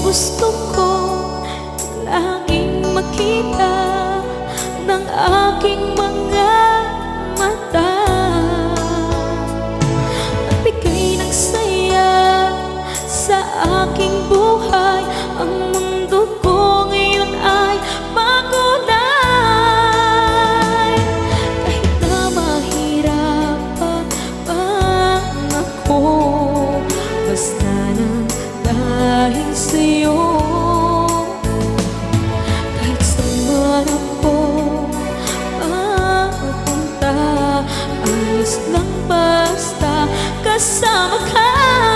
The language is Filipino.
Gusto ko laging makita ng aking mga mata. Magbigay ng saya sa aking buhay. Ang mundo ko ngayon ay makulay. Kahit na mahirapan ako, basta nang dahil sa'yo. Kahit saan man ako mapunta, ayos lang basta kasama ka.